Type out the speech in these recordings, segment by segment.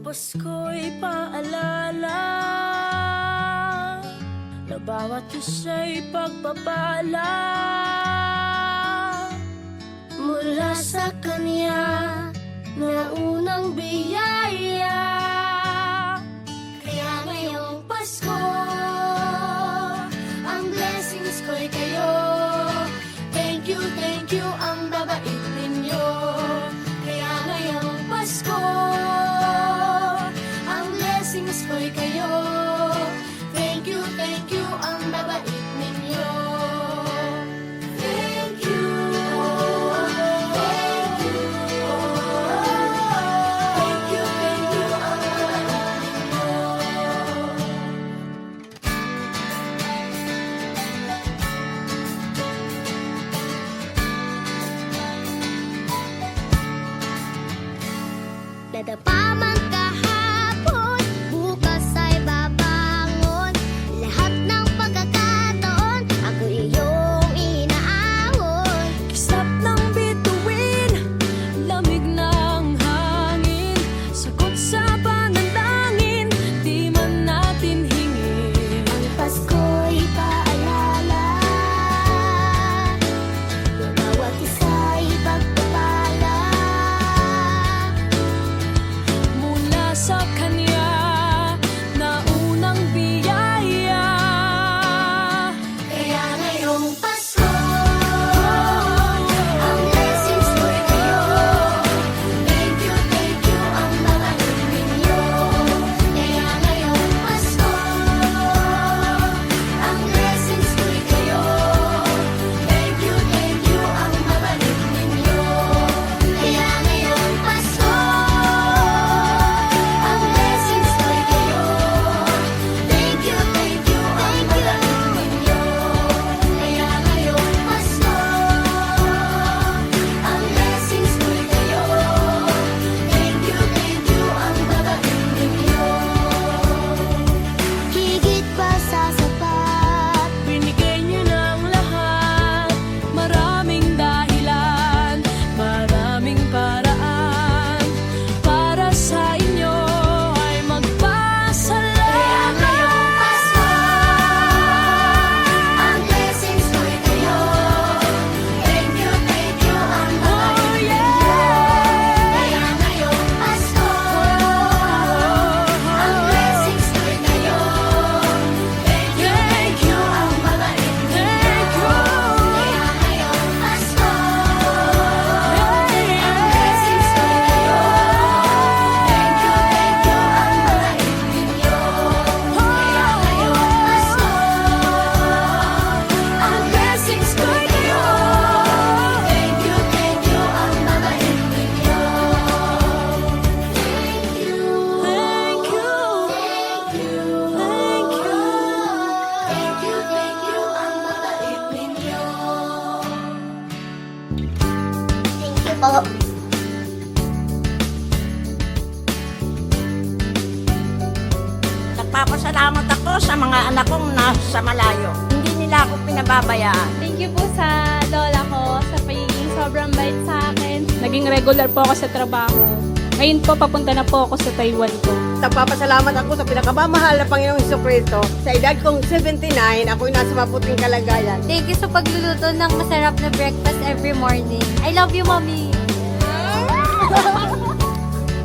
Pasko'y paalala na bawat isa'y pagpapala mula sa Kanya na unang biyaya. Kaya ngayong Pasko, ang blessings ko'y kayo. Thank you, ang babait ninyo. Kaya ngayong Pasko, ang blessings ko'y kayo. Thank you, ang babait ninyo. Thank you, thank you. Thank you, ang babait ninyo. Dadapa man kahapon, bukas ay babangon. Lahat ng pagkakataon, ako iyong inaahon. Kisap ng bituin, lamig ng hangin, sagot sa panalangin, di man natin hingin. Ang Pasko'y paalala na bawat isa'y pagpapala Mula sa Kanya na unang biyaya. Kaya ngayong Pasko, ang blessings ko'y kayo. Thank you, ang babait ninyo. Kaya ngayong Pasko, ang blessings ko'y kayo. Thank you, ang babait ninyo. Kaya ngayong Pasko, ang blessings ko'y kayo. Thank you, ang babait ninyo. Kaya ngayong Pasko, ang blessings ko'y kayo. Thank you, ang babait ninyo. Higit pa sa sapat, Binigay niyo ng lahat, maraming dahilan, maraming paraan, para sa inyo ay magpasalamat. kaya ngayong Pasko, ang blessings ko'y kayo. Thank you, ang babait ninyo. Kaya ngayong Pasko, ang blessings ko'y kayo. Thank you, ang babait ninyo. Kaya ngayong Pasko, ang blessings ko'y kayo. Thank you, ang babait ninyo. Kaya ngayong Pasko, ang blessings ko'y kayo. Thank you, ang babait ninyo. Thank you, ang babait ninyo. Thank you po. Nagpapasalamat ako sa mga anak kong nasa malayo. Hindi nila ako pinababayaan. Thank you po sa lola ko sa pagiging sobrang bait sa akin. Naging regular po ako sa trabaho. Ngayon po, papunta na po ako sa Taiwan ko. Nagpapasalamat ako sa pinakamamahal na Panginoong Hesukristo. Sa edad kong 79, ako'y nasa maputing kalagayan. Thank you sa pagluluto ng masarap na breakfast every morning. I love you, Mommy!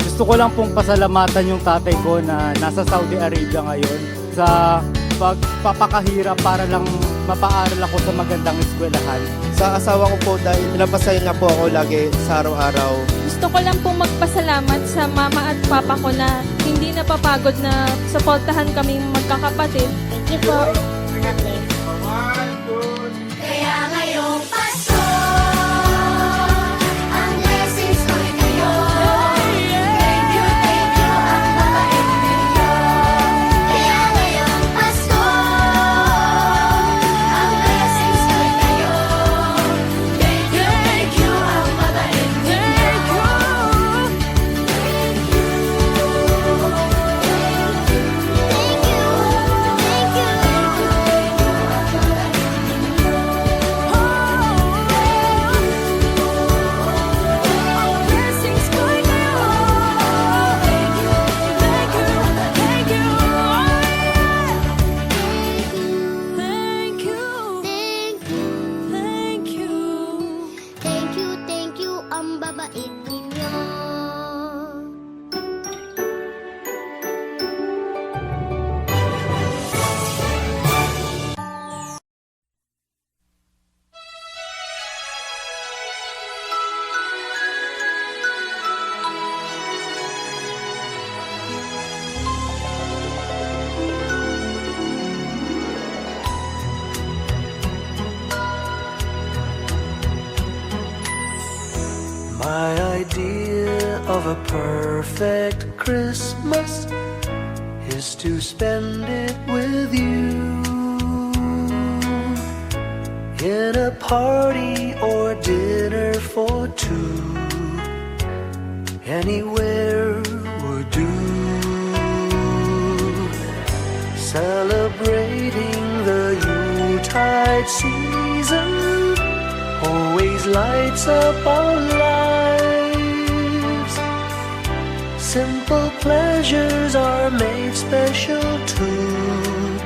Gusto ko lang pong pasalamatan yung tatay ko na nasa Saudi Arabia ngayon sa pagpapakahirap para lang mapaaral ako sa magandang eskwelahan. Sa asawa ko po dahil pinapasaya niya po ako lagi sa araw-araw. Gusto ko lang pong magpasalamat sa mama at papa ko na hindi napapagod na suportahan kaming magkakapatid. Thank you po. Kaya ngayong Pasko, ang blessings ko'y kayo. Thank you, ang babait ninyo. Kaya ngayong Pasko, ang blessings ko'y kayo. Thank you, ang babait ninyo. Thank you. perfect Christmas is to spend it with you, in a party or dinner for two, anywhere would do. Celebrating the Yuletide season always lights up our lives. Simple pleasures are made special too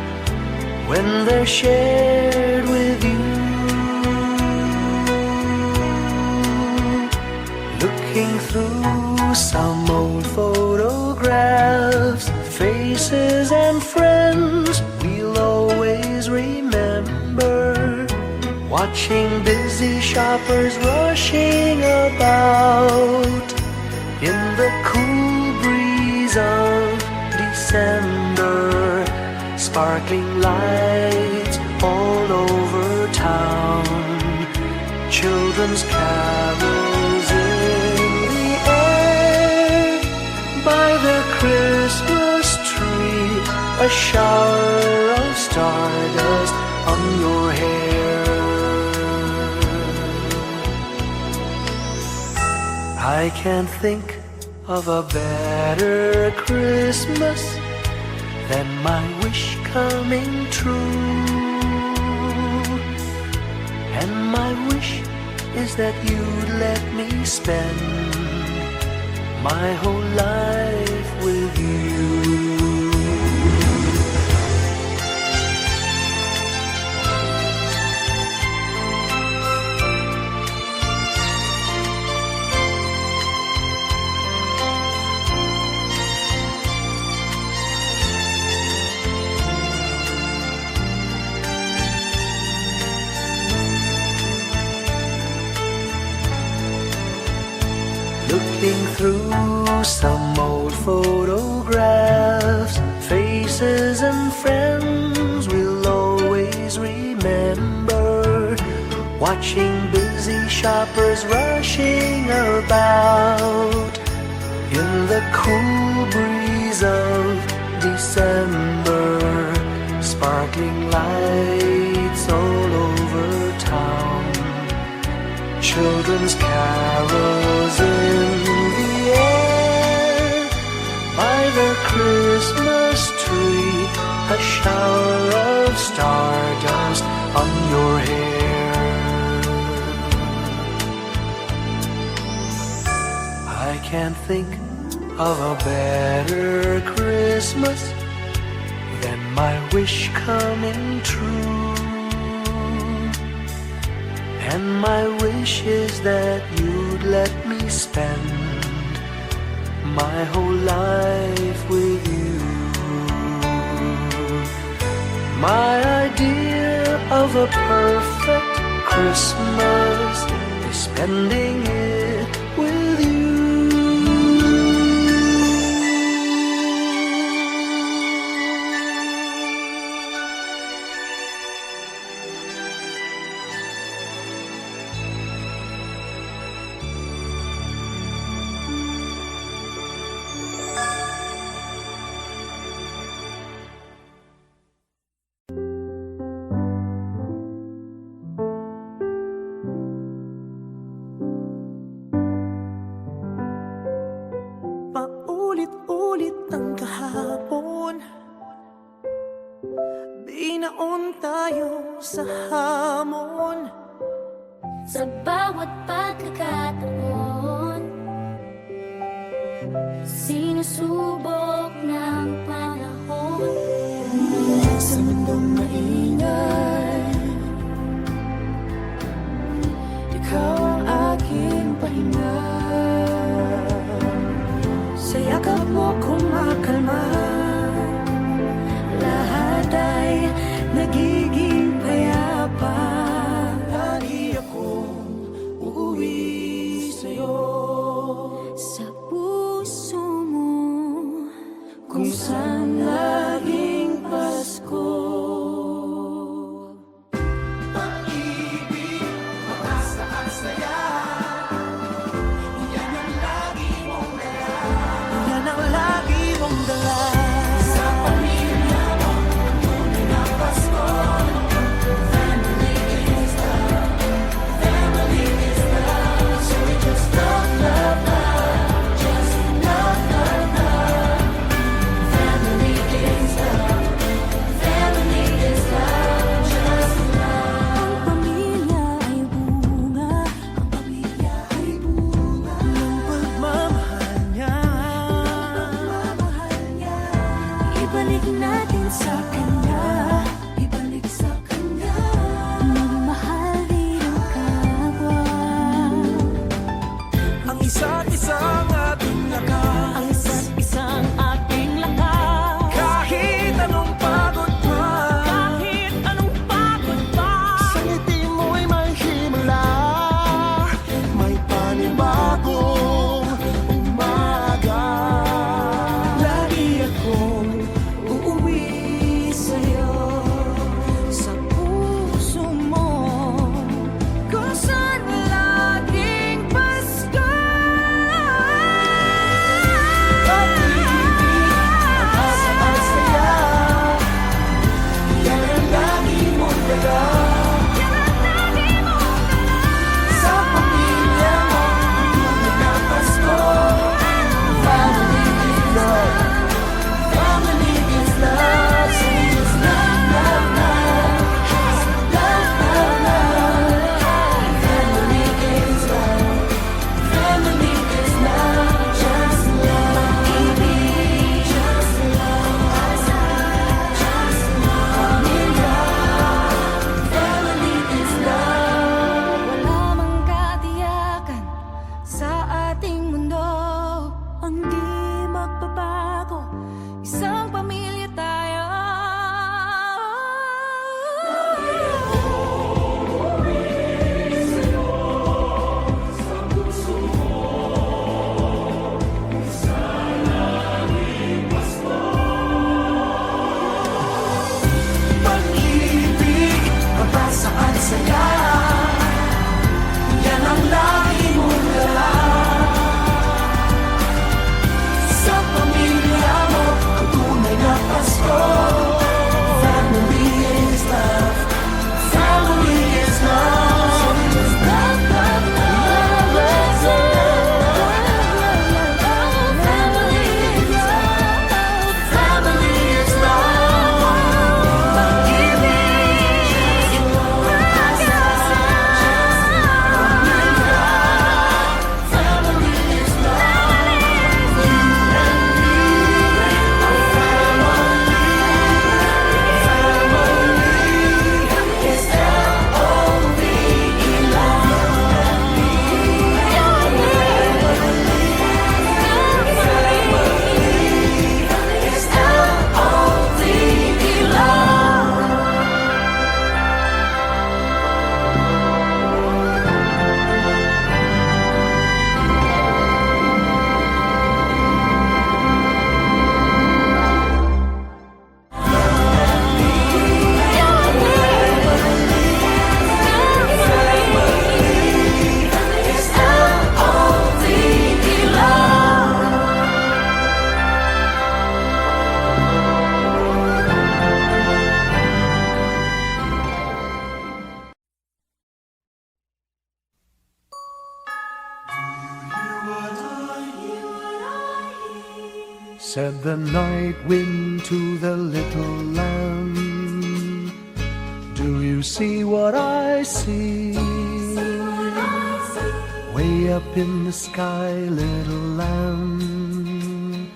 when they're shared with you. Looking through some old photographs, faces and friends we'll always remember. Watching busy shoppers rushing about in the cool breeze of December. Sparkling lights all over town, children's carols in the air. By the Christmas tree, a shower of stardust on your hair. I can't think of a better Christmas than my wish coming true. And my wish is that you'd let me spend my whole life with you. Looking through some old photographs, faces and friends we'll always remember. Watching busy shoppers rushing about in the cool breeze of December. Sparkling lights all over town, children's carols in the air. By the Christmas tree, a shower of stardust on your hair. I can't think of a better Christmas than my wish coming true. And my wish is that you'd let me spend my whole life with you. My idea of a perfect Christmas is spending it with you. Paulit-ulit ang kahapon, binaon tayo sa hamon. Sa bawat pagkakataon, sinusubok ng panahon. Sa mundong maingay, ikaw ang aking pahinga. Sa yakap mo kumakalma, lahat ay nagiging payapa. Lagi akong uuwi sa'yo, Sa puso mo, kung saan laging Pasko. Pag-ibig, pag-asa at saya, yan ang lagi mong dala. Said the night wind to the little lamb, do you see what I see? Way up in the sky, little lamb,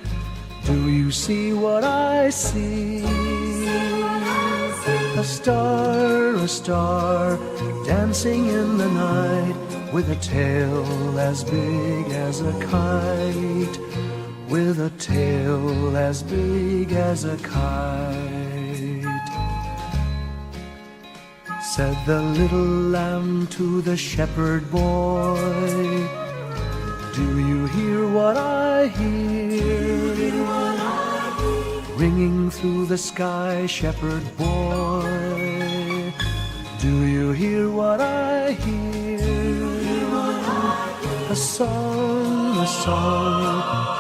do you see what I see? A star, dancing in the night, with a tail as big as a kite, with a tail as big as a kite. Said the little lamb to the shepherd boy, do you hear what I hear? Ringing through the sky, shepherd boy, do you hear what I hear? A song,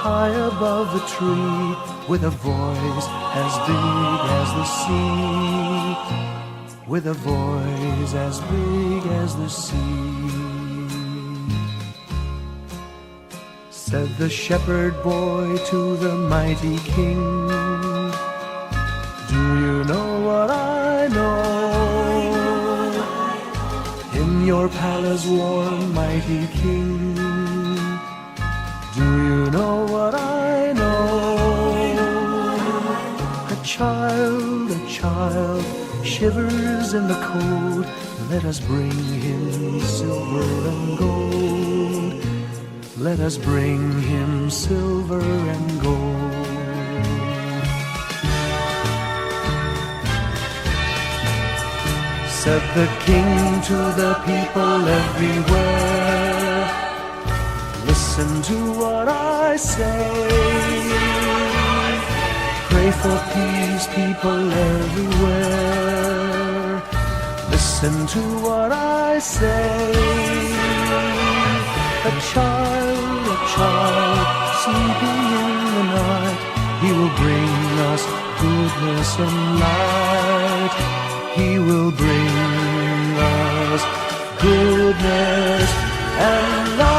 high above the tree, with a voice as big as the sea, with a voice as big as the sea. Said the shepherd boy to the mighty king, do you know what I know? In your palace warm, mighty king, do you know what I know? A child shivers in the cold, let us bring him silver and gold. Let us bring him silver and gold. Said the king to the people everywhere, listen to what I say. Pray for peace, people everywhere, listen to what I say. A child sleeping in the night, he will bring us goodness and light. He will bring us goodness and light.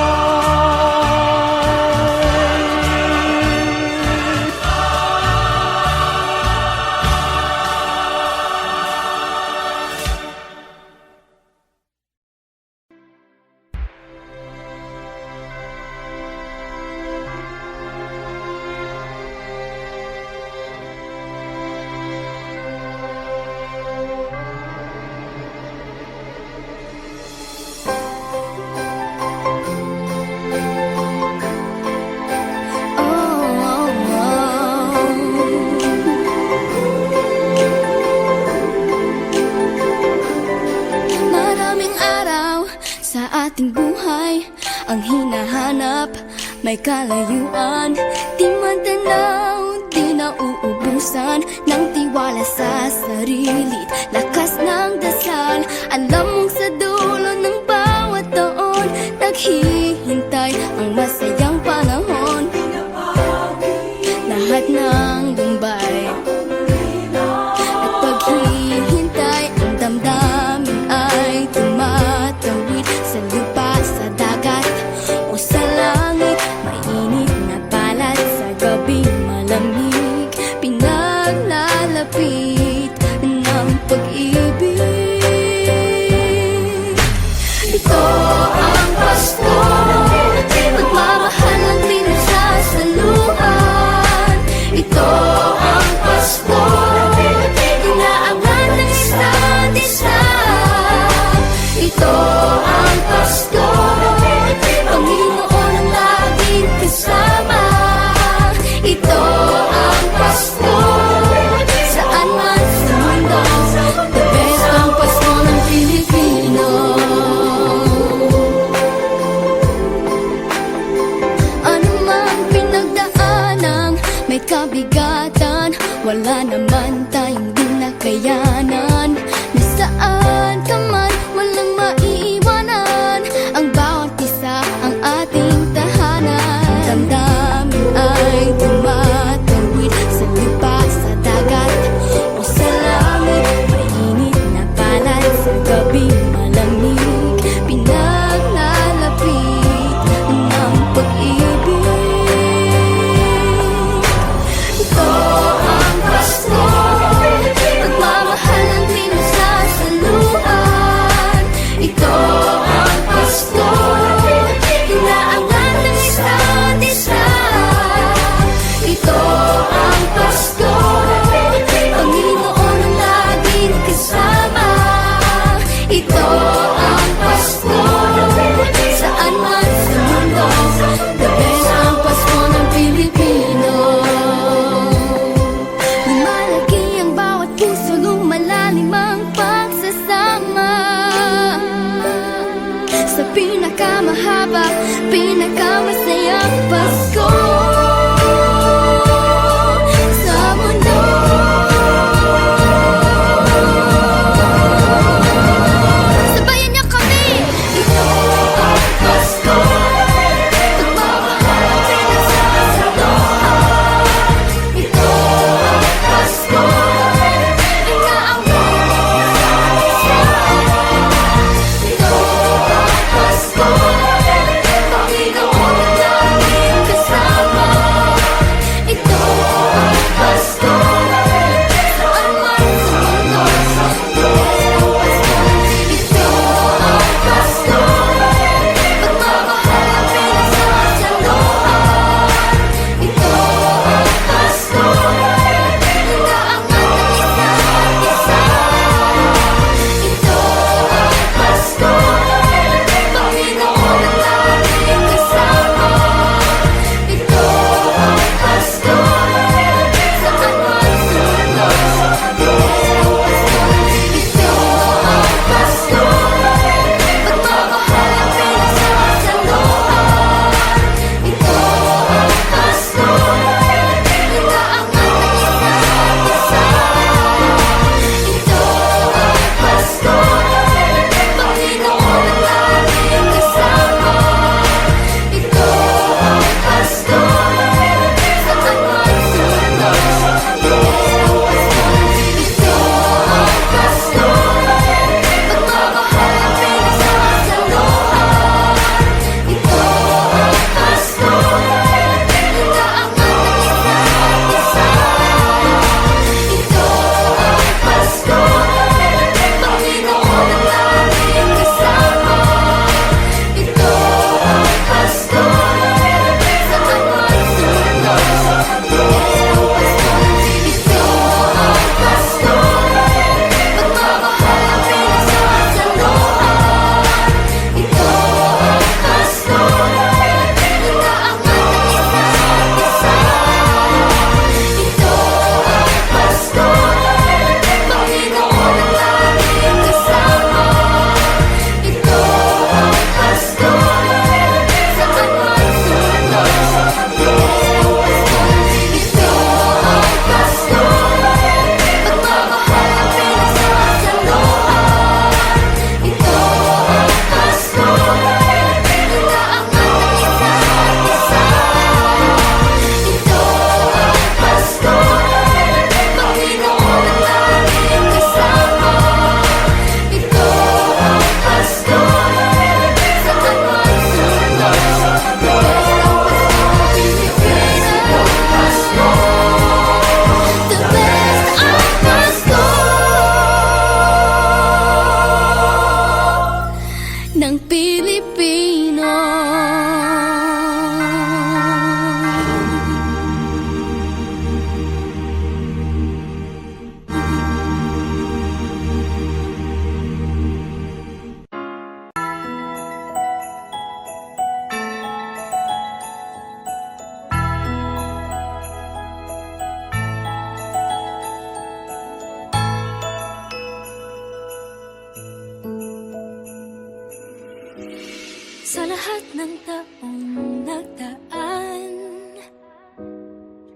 ating buhay ang hinahanap, may kalayuan, di matanaw, di nauubusan ng tiwala sa sarili't lakas ng dasal. Alam mong sa dulo ng bawat taon, naghihintay ang masayang panahon. Lahat ng lumbay at paghihintay, ang damdamin ay tumatawid sa lupa, sa dagat o sa langit. Mainit na palad sa gabing malamig, pinaglalapit ng pag-ibig. Ito ang Pasko, pagmamahal ang pinagsasaluhan. Ito ang Pasko, inaangan ng isa't isa. Ito ang Pasko, Panginoon ang laging kasama. Ito ang Pasko, saan man sa mundo, the best ang Pasko ng Pilipino. Ano mang pinagdaanang may kabigatan, wala naman tayong di nakayanan. Nasaan ka man, walang maiiwanan, ang bawat isa ang ating tahanan. Damdamin ay tumatawid sa lupa, sa dagat o sa langit. Mainit na palad sa gabing malamig, pinaglalapit ng pag-ibig. ba pinakamasayang Pasko sa mundo? Sabayan niyo kami! Ito ang Pasko, pagmamahal ang pinagsasalohan. Ito ang Pasko, inaaway ang isa't isa. Ito ang Pasko, Panginoon ang laging kasama. Ito ang Pasko, saan man sa mundo, sa Pasko. Ito ang Pasko, pagmamahal ang pinagsasalohan. Ito ang Pasko, inaangat ang isa't isa. Ito ang Pasko, Panginoon ang laging kasama. Ito ang Pasko, saan man sa mundo, sa Pasko. Ito ang Pasko, pagmamahal ang pinagsasalohan. Ito ang Pasko, inaangat ang isa't isa. Ito ang Pasko, Panginoon ang laging kasama. Ito ang Pasko, saan man sa mundo, sa Pasko. Ito ang Pasko, pagmamahal ang pinagsasalohan. Ito ang Pasko, inaangat ang isa't isa. Ito ang Pasko, Panginoon ang laging kasama. Ito ang Pasko, saan man sa mundo, sa Pasko. Ito ang Pasko, pagmamahal ang pinagsasalohan. Ito ang Pasko, inaangat ang isa't isa. Ito ang Pasko, Panginoon ang laging kasama. Ito ang Pasko, saan man sa mundo, sa Pasko. Ito ang Pasko, pagmamahal ang pinagsasalohan. Ito ang Pasko, inaangat ang isa't isa. Ito ang Pasko, Panginoon ang laging kasama. Ito ang Pasko, saan man sa mundo, sa Pasko. Pasko, the best ang Pasko ng Pilipino. Sa lahat ng taong nagdaan,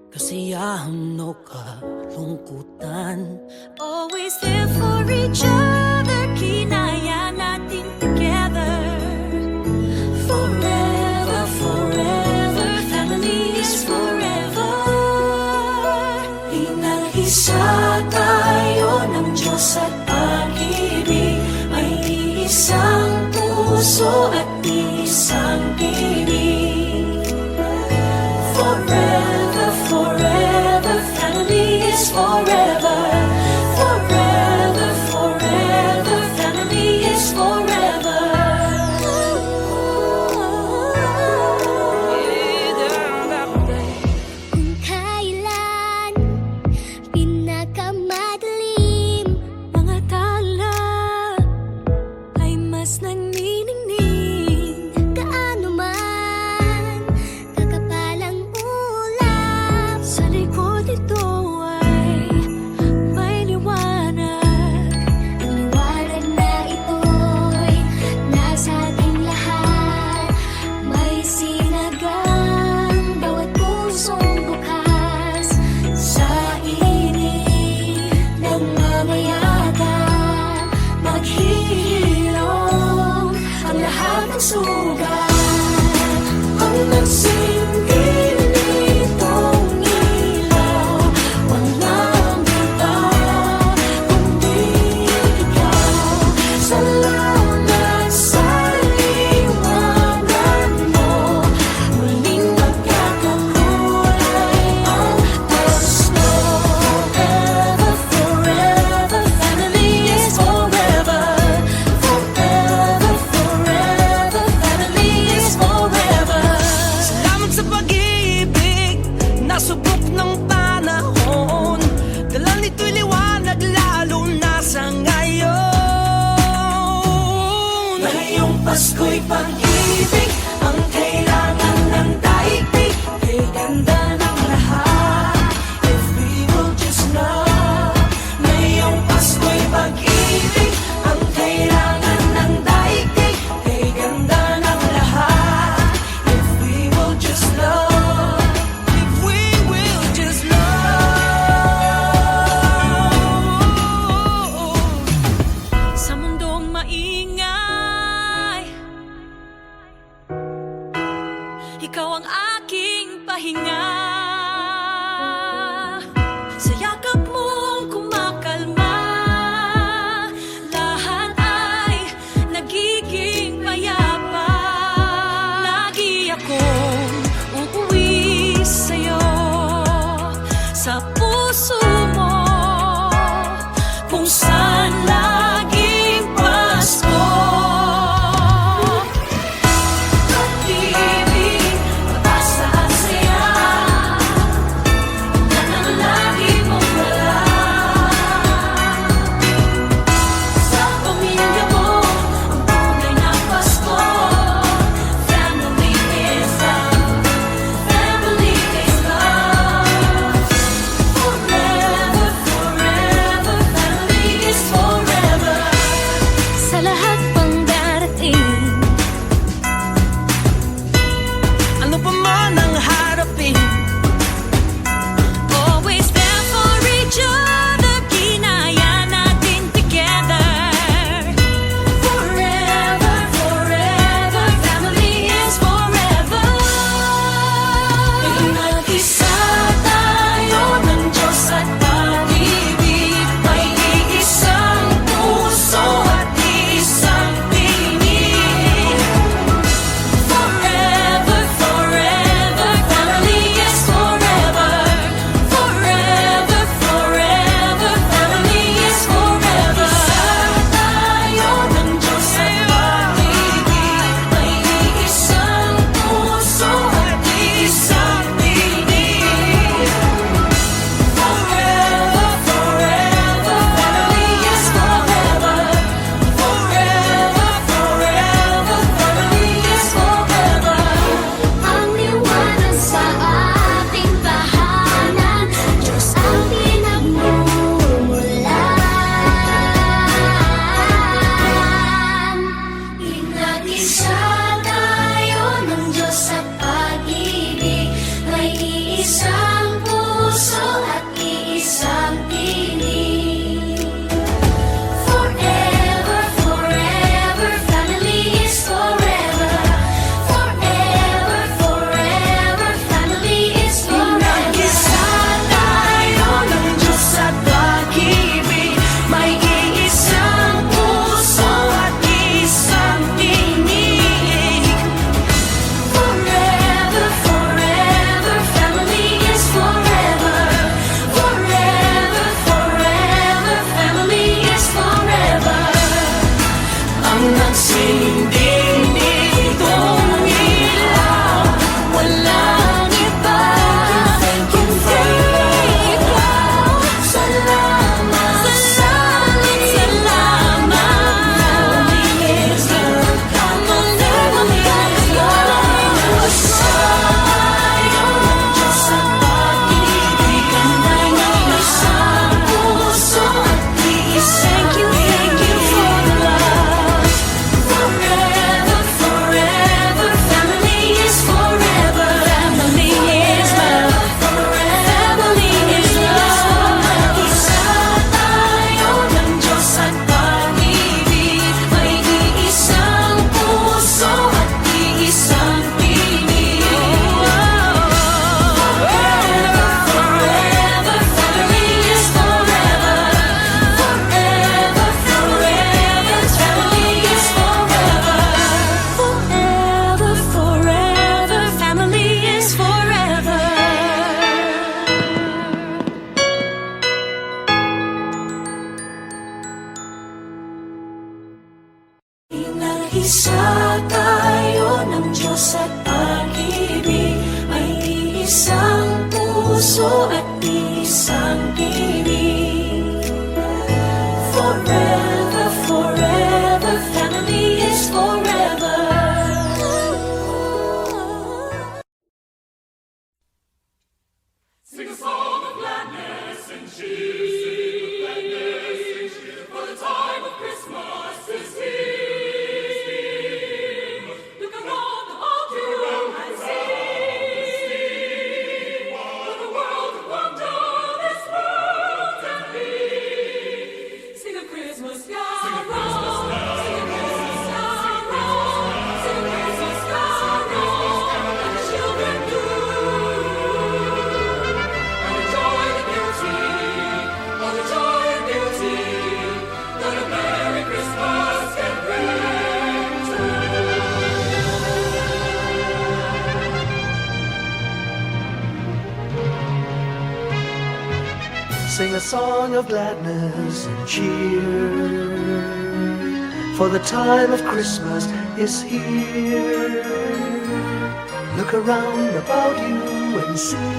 kasiyahan o kalungkutan, always there for each other, kinaya natin together. Forever, forever, family is forever. Inag-isa tayo ng Diyos at pag-ibig, may isang puso at isang tinig. Forever, forever, family is forever. Forever, forever, family is forever. Kung kailan pinakamadilim mga tala ay mas nagniningning, kaano man kakapalang ulap sa likod ito ay Pasko'y pag-ibig ang kailangan ng daigdig. Kay ganda ng lahat, if we will just love. Ngayong Pasko'y pag-ibig ang kailangan ng daigdig. Kay ganda ng lahat, if we will just love. If we will just love. Sa mundong maingay, ikaw ang aking pahinga. Sa yakap mong kumakalma, lahat ay nagiging payapa. Lagi akong uuwi sa'yo, sa puso mo, kung saan laging Pasko. Pag-ibig, pag-asa at saya, yan ang lagi mong dala. Sa pamilya mo, ang tunay na Pasko. Family is love, family is love. Forever, forever, family is forever. Sa lahat pang darating, Ano pa man ang harapin, Always there for each other, kinaya natin together. forever, forever, family is forever. Nag-isa tayo ng Diyos at pag-ibig. May iisang puso at isang tinig. Forever, forever, family is forever. Forever, forever, family is forever. Tayo ng Diyos at pag-ibig. May iisang puso at isang tinig. Forever, forever, family is forever. Forever, forever, family is forever. ang liwanag sa ating tahanan, Diyos ang pinagmumulan. Nag-isa tayo ng Diyos at pag-ibig. May iisang puso at iisang tinig. Forever, forever, family is forever. Forever, forever, family is forever. Nag-isa tayo ng Diyos at pag-ibig. May iisang puso at isang tinig. Forever, forever, family is forever. Forever, forever, family is forever. Ang nagsinding nitong ilaw, walang iba kundi ikaw. Salamat, salamat, salamat. Is love, family is love. Tayo ng Diyos at pag-ibig. Ganda'y ng isang puso at iisang Thank you for the love. Forever, forever, family is forever. Family is love. Family is love. Nag-isa tayo ng Diyos at pag-ibig. May iisang puso at iisang tinig. Forever, forever, family is forever. Forever, forever, family is forever. Forever, forever, family is forever. Nag-isa tayo ng Diyos at pag-ibig. May iisang puso at isang tinig. Forever, forever, family is forever. Sing a song of gladness and cheer, for the time of Christmas is here. Look around about you and see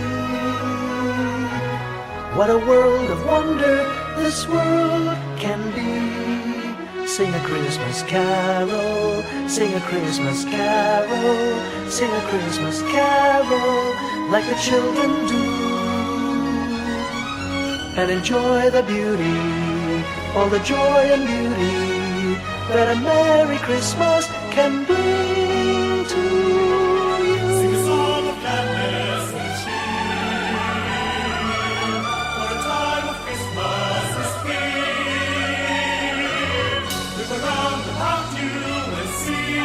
what a world of wonder this world can be. Sing a Christmas carol, sing a Christmas carol, sing a Christmas carol like the children do, and enjoy the beauty, all the joy and beauty that a Merry Christmas can bring to you. Sing a song of gladness and cheer, for the time of Christmas is here. Look around about you and see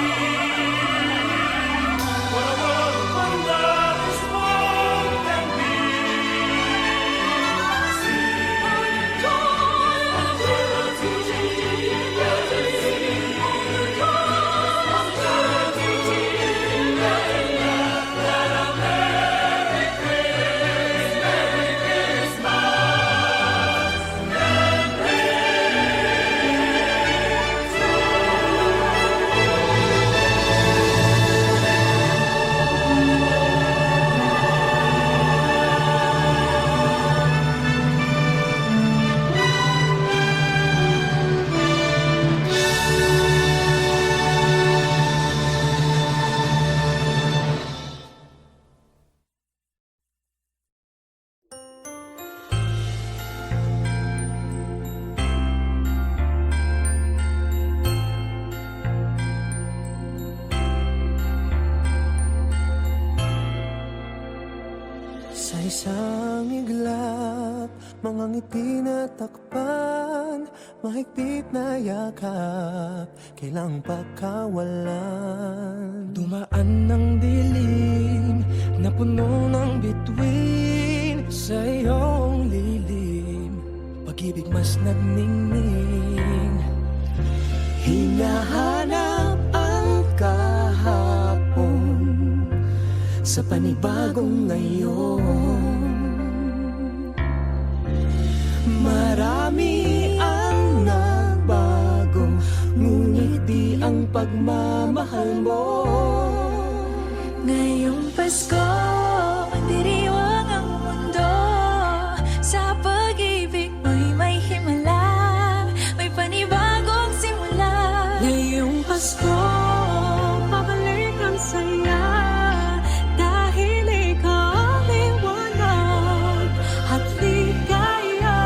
what a world of wonder this world can be. Sa isang iglap, mga ngiti na takpan, mahigpit na yakap, kailang pagkawalan. Dumaan ng dilim na puno ng bituin, sa iyong lilim, pag-ibig mas nagningning. Hinahanap ang kahapon sa panibagong ngayon. Marami ang nagbago, ngunit di ang pagmamahal mo. Ngayong Pasko, diriwang ang mundo. Sa pag-ibig mo'y may himala, may panibagong simula. Ngayong Pasko, pabalik ang saya, dahil ikaw ang liwanag at ligaya.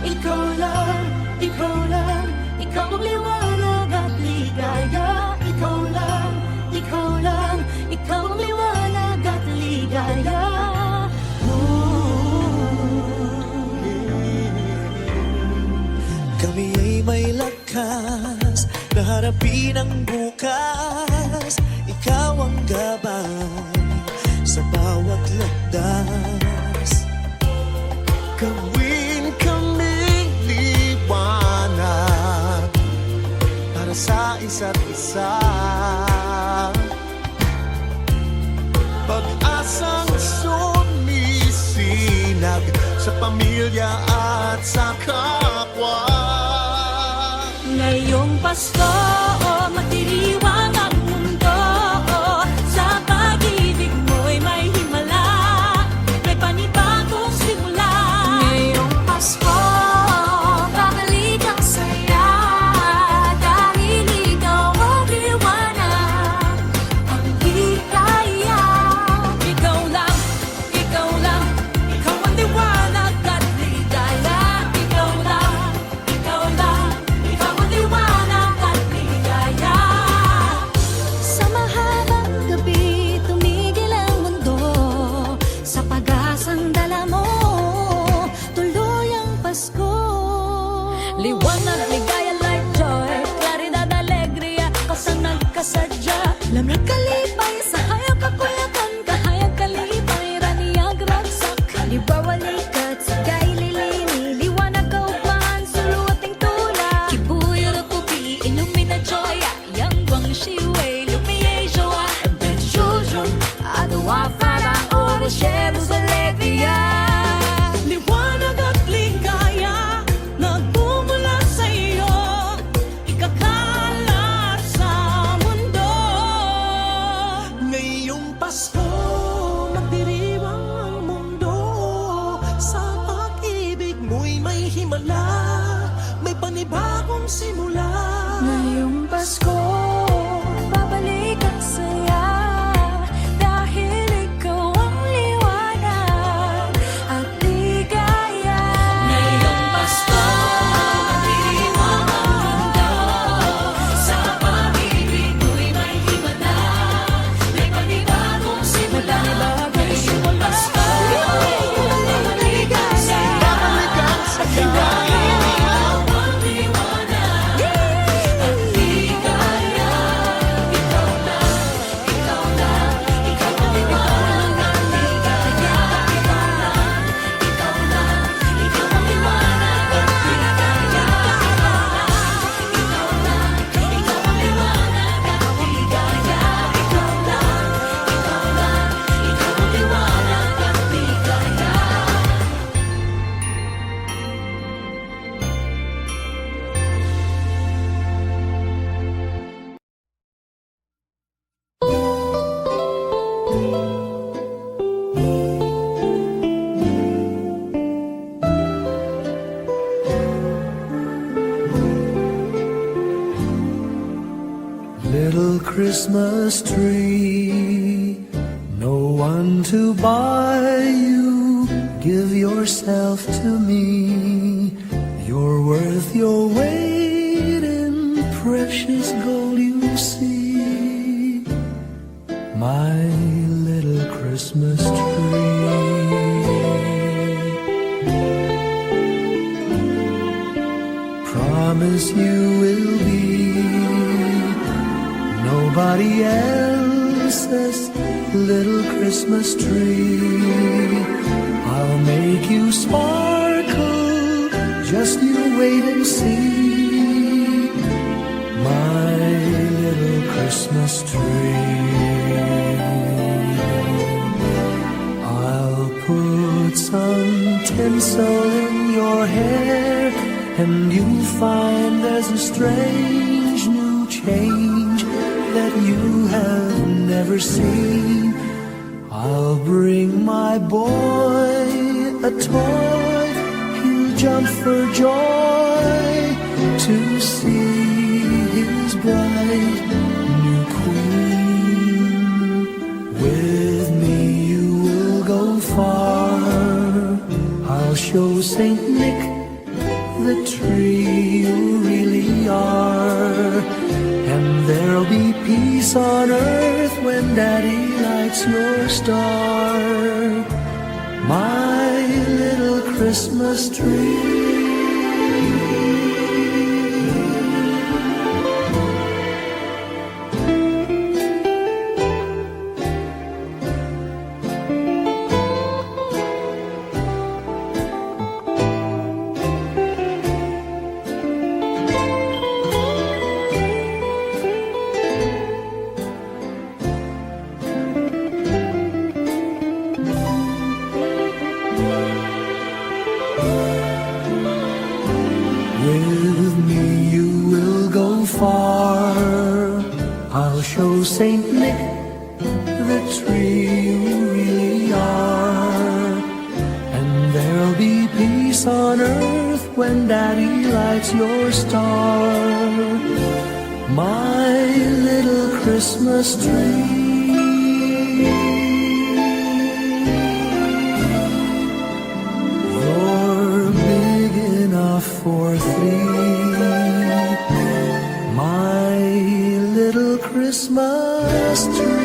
Ikaw lang, ikaw lang, ikaw ang liwanag at ligaya. Ikaw lang, ikaw lang, ikaw ang liwanag at ligaya. Kami ay may lakas na harapin ang bukas. Ikaw ang gabay sa bawat landas. Gawin kaming liwanag para sa isa't isa. Pag-asang sumisinag sa pamilya at sa kapwa. Ngayong Pasko, magdiriwang ang mundo. Sa pag-ibig mo'y may himala, may panibagong simula. Ngayong Pasko, babalik ang saya, dahil ikaw ang liwanag, ang ligaya. Ikaw lang, ikaw lang, ikaw ang liwanag at ligaya. Ikaw lang, ikaw lang, ikaw ang liwanag at ligaya. Sa mahabang gabi, tumigil ang mundo. Sa pag-asang dala mo, tuloy ang Pasko. Liwanag, ligaya, light, joy, claridad, alegria, kasang nagkasadya. Lamig kalipay, sa hayag kakulakan, kahayag kalipay, raniyag ragsak. Libawalikat sa gay lilini, liwanag kaugman, suluating tula. Kibuyo na pupi, ilumina joy, yang guang shiway, lumiye joa. Ben Jujun, adawa parang oras, Jerusalem. Liwanag at ligaya. may himala, may panibagong simula. Ngayong Pasko, babalik ang saya, dahil ikaw ang liwanag at ligaya. Ngayong Pasko, madiwang ang mundo, sa pag-ibig mo'y may himala, may panibagong simula. Ngayong Pasko, maligaya, ikaw ang liwanag at ligaya. Ikaw lang, ikaw lang, ikaw ang liwanag at ligaya. Ikaw lang, ikaw lang, ikaw ang liwanag at ligaya. Ikaw lang, ikaw ang liwanag at ligaya. Ikaw lang, ikaw lang, ikaw ang liwanag at ligaya. Little Christmas tree, no one to buy you. Give yourself to me. You're worth your weight in precious gold, you see. My little Christmas tree. Promise you will be nobody else's little Christmas tree. I'll make you sparkle, just you wait and see. My little Christmas tree. I'll put some tinsel in your hair, and you'll find there's a strange new change that you have never seen. I'll bring my boy a toy, he'll jump for joy to see his bright new queen. With me you will go far, I'll show Saint Nick the tree you really are. And there'll be peace on earth when Daddy lights your star. My little Christmas tree. With me you will go far, I'll show Saint Nick the tree you really are. And there'll be peace on earth when Daddy lights your star. My little Christmas tree. You're big enough for three, my little Christmas tree.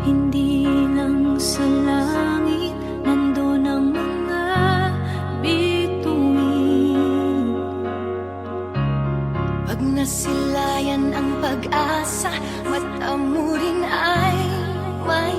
Hindi lang sa langit nandun ang mga bituin. Pag nasilayan ang pag-asa, mata mo rin ay may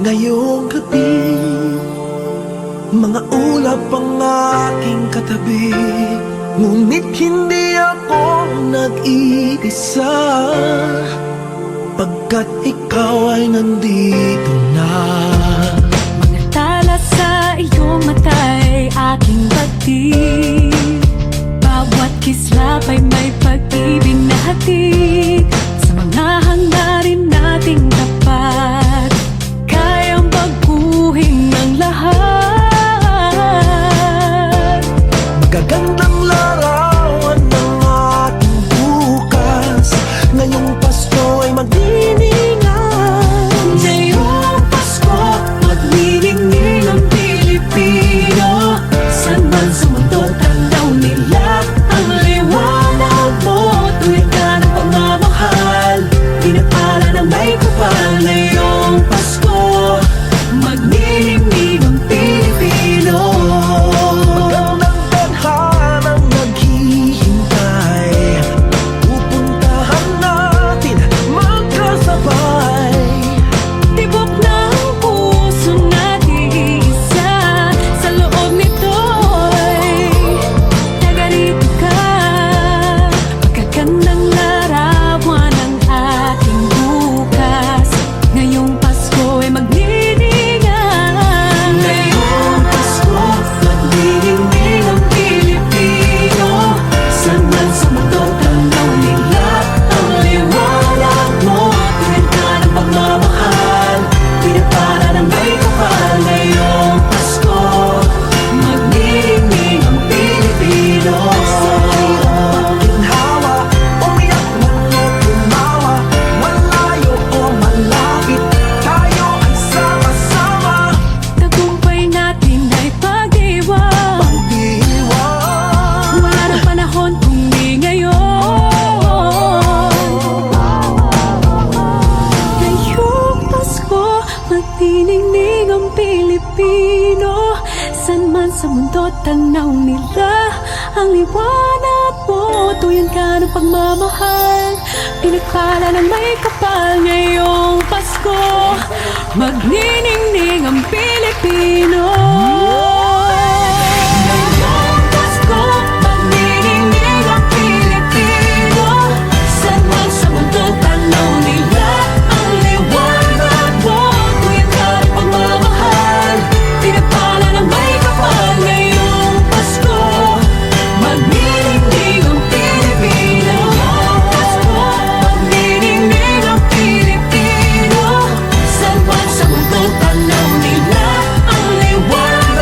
ngayong gabi. Mga ulap ang aking katabi, ngunit hindi ako nag-iisa, pagkat ikaw ay nandito na. Mga tala sa iyong mata'y aking batid, bawat kislap ay may pag-ibig na hatid. Sa mga hangarin nating tapat, kayang baguhin ng lahat. Magagandang larawan ng ating bukas, ngayong Pasko ay magdiningan. Ngayong Pasko, magniningning ang Pilipino. Saan man sa mundo, tanaw nila ang liwanag mo. Tuwid ka ng pagmamahal, pinapala ng may kapal. Ngayong Pasko, magniningning ang Pilipino. Magandang tadhanang naghihintay, pupuntahan natin magkasabay. Tibok ng puso nag-iisa, sa loob nito'y nagarito ka. Magagandang larawan ng ating bukas, ngayong Pasko ay magniningan. Ngayong Pasko, magniningning ang Pilipino. Saan man sa mundo, tanaw nila ang liwanag mo. Tuwid ka ng pagmamahal, pinapala ng may kapal. Ngayong Pasko, magniningning ang Pilipino. Ginhawa, umiyak man o tumawa, malayo o malapit, tayo ay sama-sama. Tagumpay natin ay pag-iwan, Pag-iwan, wala na panahon kung di ngayon. Ngayong Pasko, magniningning ang Pilipino. Saan man sa mundo, tanaw nila ang liwanag mo. Tuyan ka ng pagmamahal, pinagpala ng may kapal. Ngayong Pasko, magniningning ang Pilipino. Ngayong Pasko, magniningning ang Pilipino. Saan man sa mundo, tanaw nila ang liwanag mo. Tuyan ka ng pagmamahal, pinagpala ng may kapal. Ngayong Pasko, magniningning ang Pilipino. Pasko, magniningning ang Pilipino. Saan man sa mundo, tanaw nila ang liwanag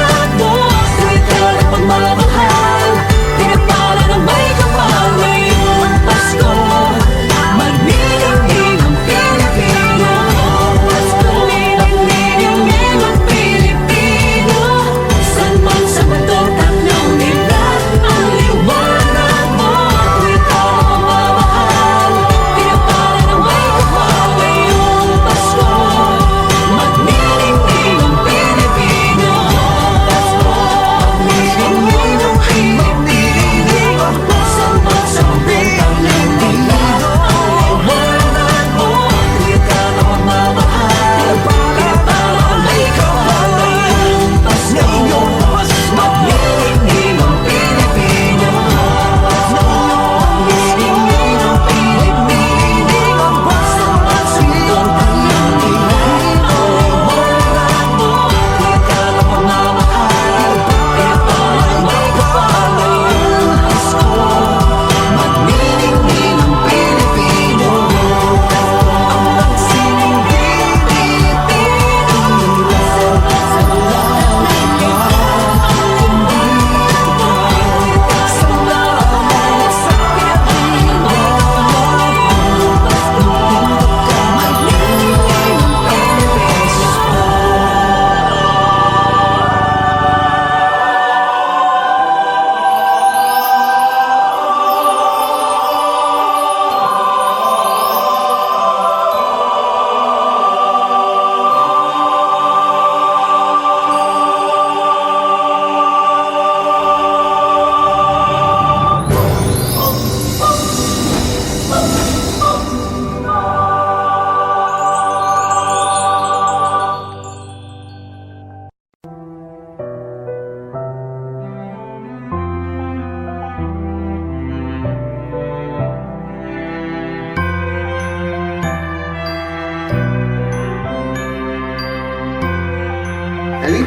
Ellie,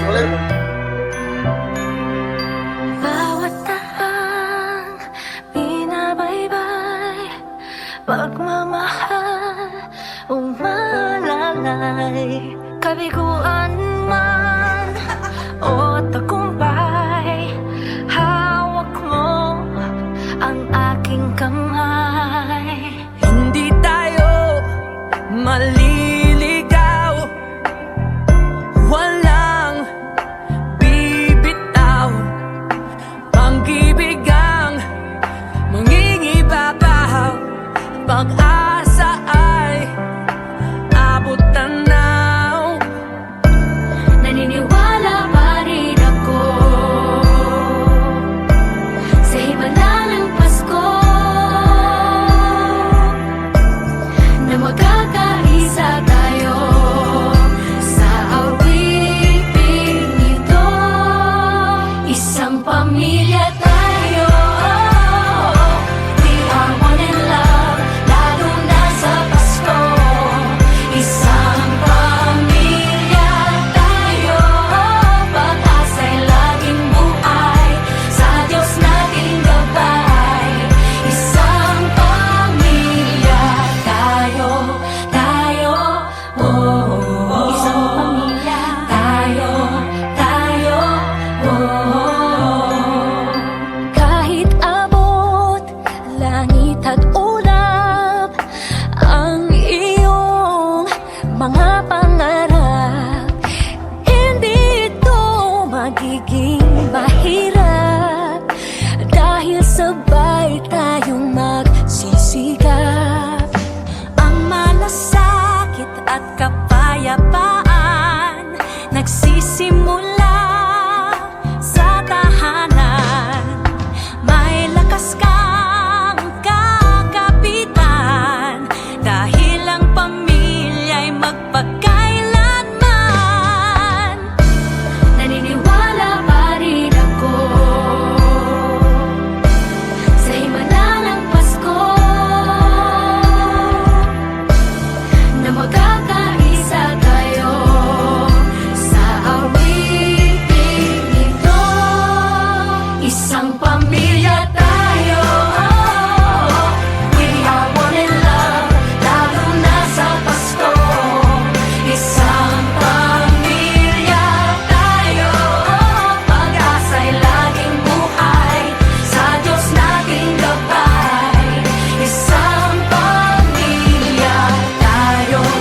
ulit. Bawat tahang binabaybay, pagmamahal umalalay, kabiguan man o tagumpay, hawak mo ang aking kamay. Hindi tayo maliligaw, walang bibitaw, pag-ibig ang mangingibabaw, pag-asa ay abot tanaw. Naniniwala pa rin ako sa himala ng Pasko, na magkakaisa tayo sa awiting ito. Isang pamilya tayo, we are one in love, lalo na sa Pasko. Isang pamilya tayo, pag-asa'y laging buhay, sa Diyos nating gabay. Isang pamilya tayo, oh. Isang pamilya tayo, oh. Kahit abot langit at ulap ang iyong mga pangarap, hindi ito magiging mahirap, dahil sabay tayong magsisikap. Ang malasakit at kapayapaan nagsisimula sa tahanan. May lakas kang kakapitan, dahil ang pamilya'y magpakailanman. Naniniwala pa rin ako sa himala ng Pasko, na magkakaisa tayo sa awiting ito. Isang pamilya tayo, we are one in love, lalo na sa Pasko. Isang pamilya tayo, pag-asa'y laging buhay, sa Diyos nating gabay. Isang pamilya tayo, oh.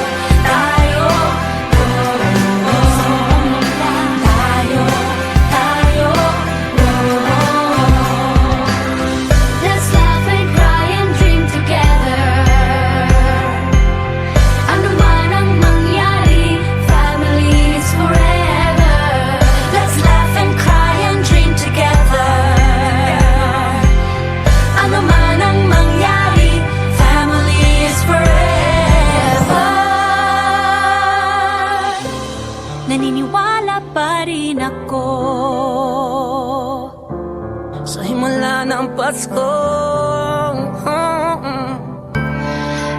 Let's laugh and cry and dream together. Ano man ang mangyari, family is forever. Let's laugh and cry and dream together. Ano man ang mangyari, family is forever. Naniniwala pa rin ako Sa himala ng Pasko,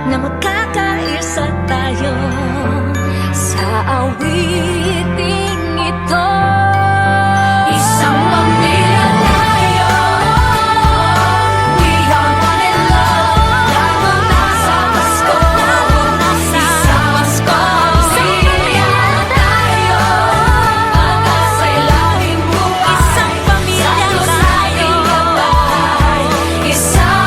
na magkakaisa tayo sa awiting ito. Isang pamilya tayo, we are one in love, lalo na sa Pasko. Isang pamilya tayo, pag-asa'y laging buhay, isang pamilya tayo, isang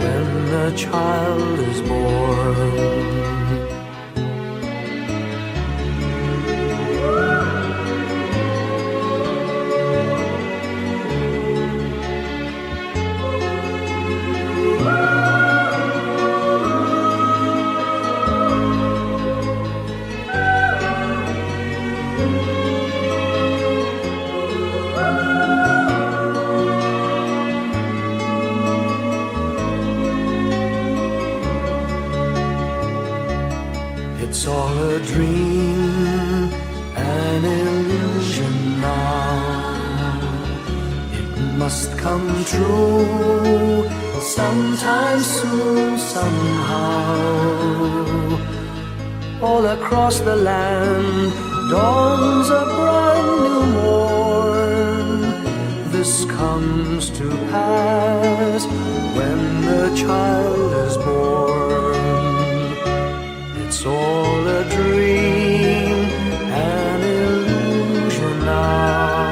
when a child is born. It's all a dream, an illusion now. It must come true sometime soon, somehow. All across the land dawns a brand new morn. This comes to pass when the child is born. It's all a dream, an illusion now.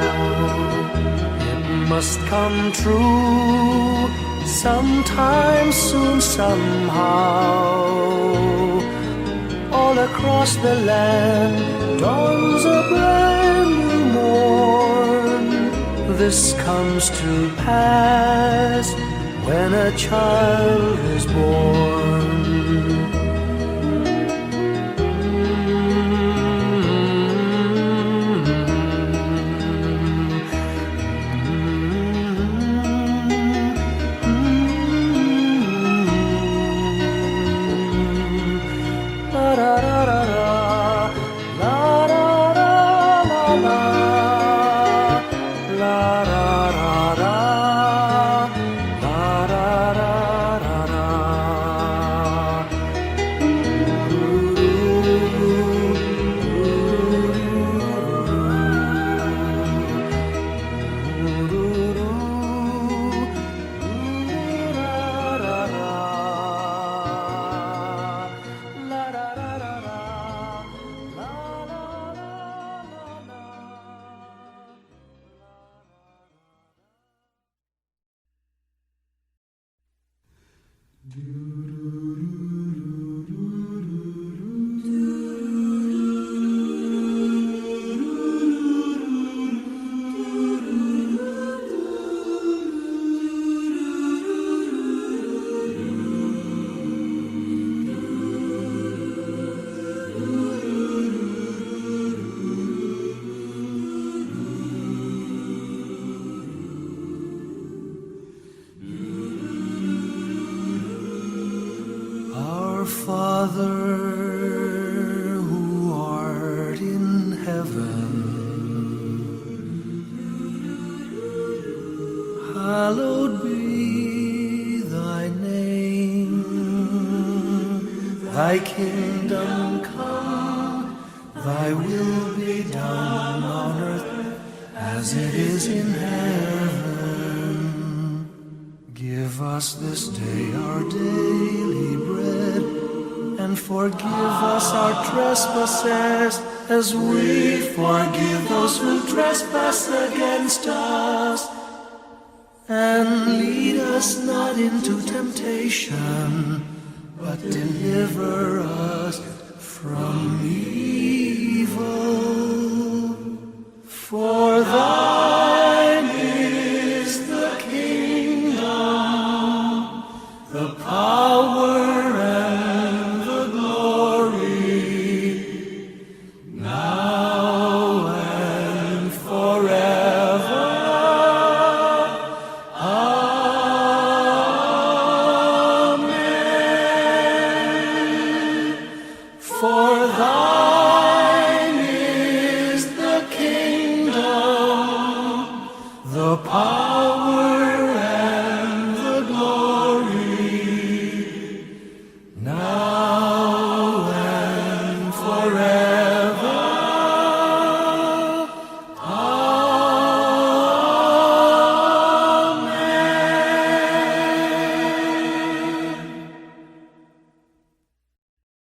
It must come true sometime soon, somehow. All across the land dawns a brand new morn. This comes to pass when a child is born. Father, who art in heaven, hallowed be thy name. Thy kingdom come, thy will be done on earth as it is in heaven. Give us this day our daily bread, and forgive us our trespasses, as we forgive those who trespass against us. And lead us not into temptation, but deliver us from evil. For thine